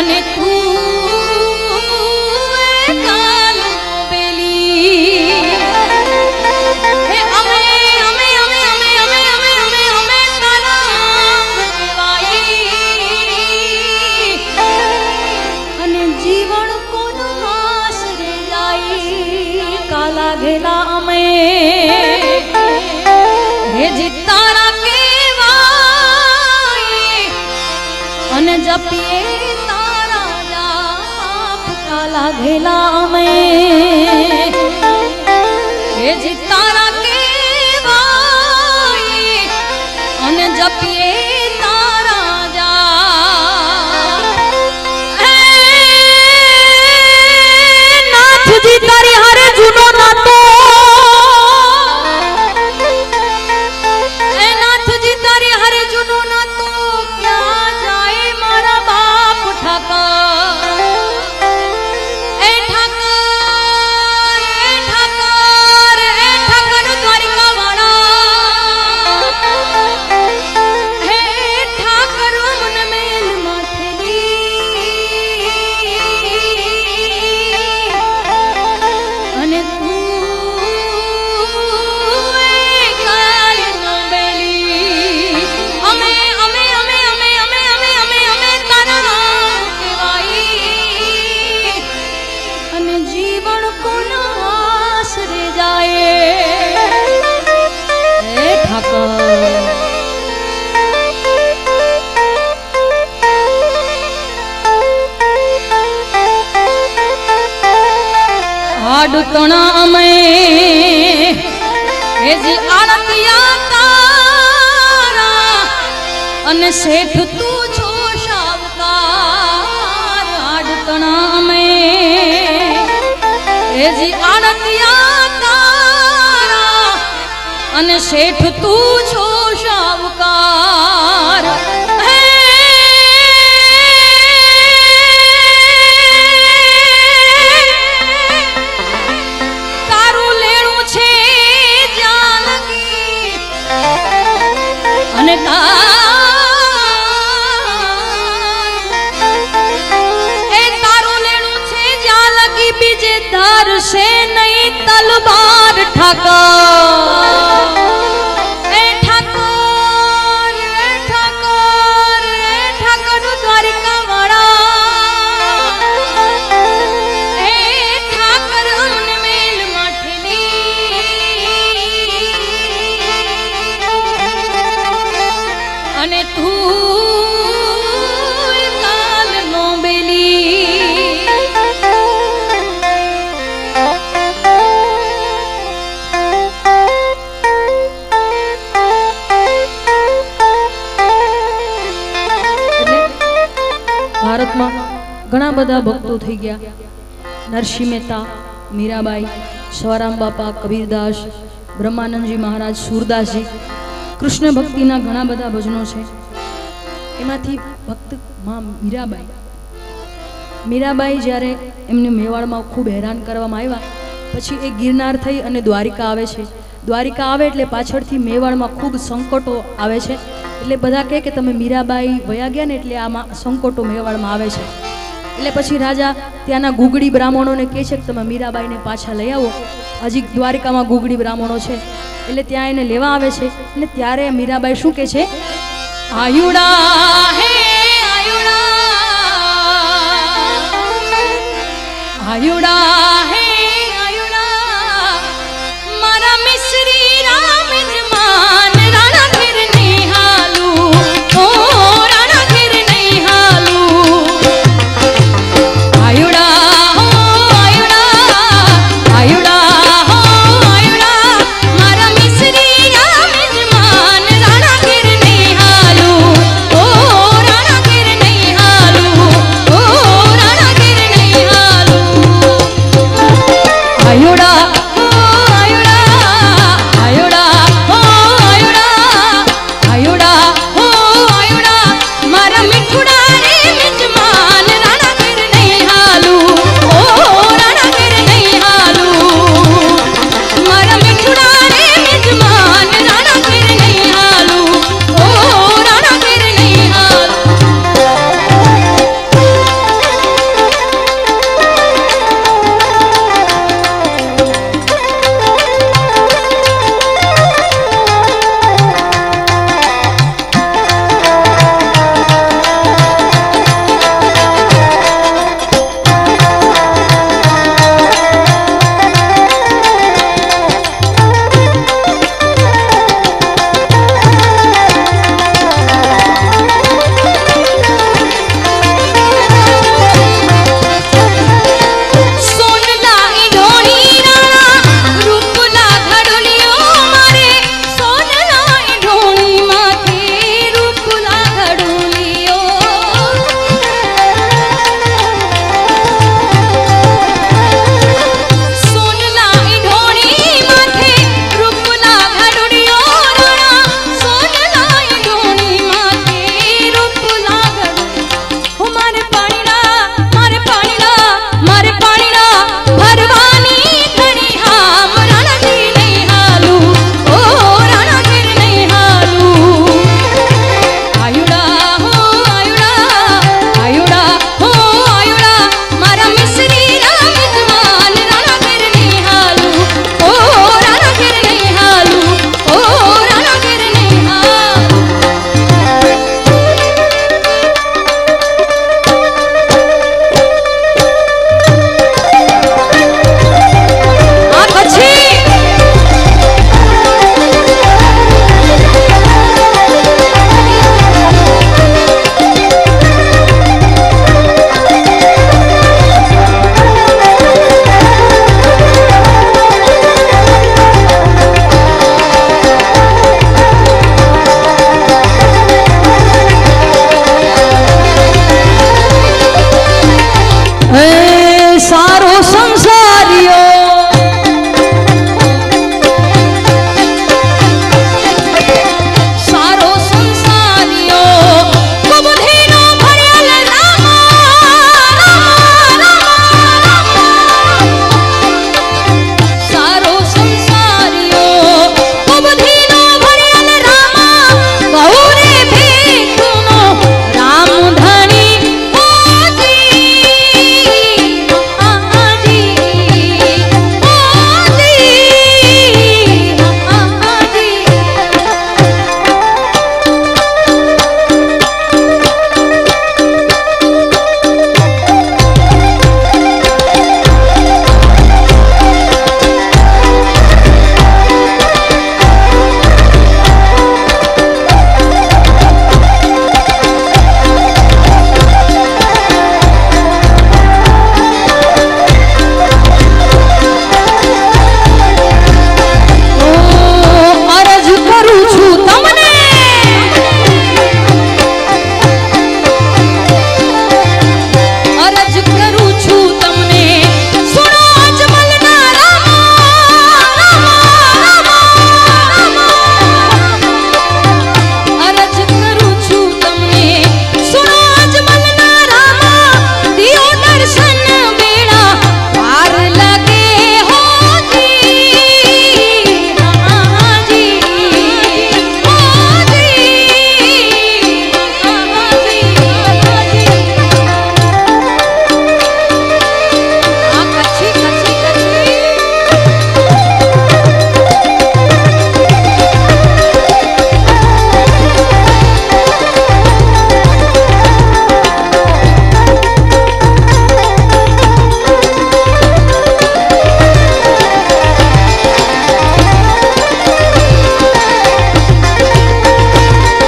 અને તું કાલ બેલી હે અમે અમે અમે અમે અમે અમે અમે અમે તારા દેવાઈ અને જીવન કોનો આશરે જાય કાલા ઘેલા અમે હે જીતારા કેવાય અને જપીએ તારા જાપ કાલા ઘેલા અમે હે જીતારા કેવાય અને જપીએ તારા જાપ નાથજી તારી હારે જૂનો નાતો નાથજી તારી હારે જૂનો નાતો ક્યાં જાય મારા બાપ ઠાકર એ ઠાકર એ ઠાકર એ ઠાકર દ્વારિકા વાળા હે ઠાકર મન મેલ માથેલી અને આડતણા અમે હે જી આરતિયા તારા અને શેઠ તું છો શાવકાર આડતણા અમે હે જી આરતિયા તારા અને શેઠ તું છો શાવકાર અને તારું લેણું છે જ્યાં લગી બીજે ધરશે નહીં તલવાર ઠાકર એ ઠાકર એ ઠાકર એ ઠાકર દ્વારિકા વાળા એ ઠાકર અમને મેલ માઠેલી અને તું કાલ નો બેલી ભારતમાં ઘણા બધા ભક્તો થઈ ગયા નરસિંહ મહેતા મીરાબાઈ સવારામ બાપા કબીરદાસ બ્રહ્માનંદજી મહારાજ સુરદાસજી કૃષ્ણ ભક્તિના ઘણા બધા ભજનો છે એમાંથી ભક્ત માં મીરાબાઈ જ્યારે એમને મેવાડમાં ખૂબ હેરાન કરવામાં આવ્યા પછી એ ગિરનાર થઈ અને દ્વારિકા આવે છે દ્વારિકા આવે એટલે પાછળથી મેવાડમાં ખૂબ સંકટો આવે છે એટલે બધા કહે કે તમે મીરાબાઈ વયા ગયા ને એટલે આમાં સંકટો મેવાડમાં આવે છે એટલે પછી રાજા ત્યાંના ગુગડી બ્રાહ્મણોને કહે છે કે તમે મીરાબાઈને પાછા લઈ આવો હજી દ્વારિકામાં ગુગડી બ્રાહ્મણો છે એટલે ત્યાં એને લેવા આવે છે અને ત્યારે મીરાબાઈ શું કહે છે આયુડા હે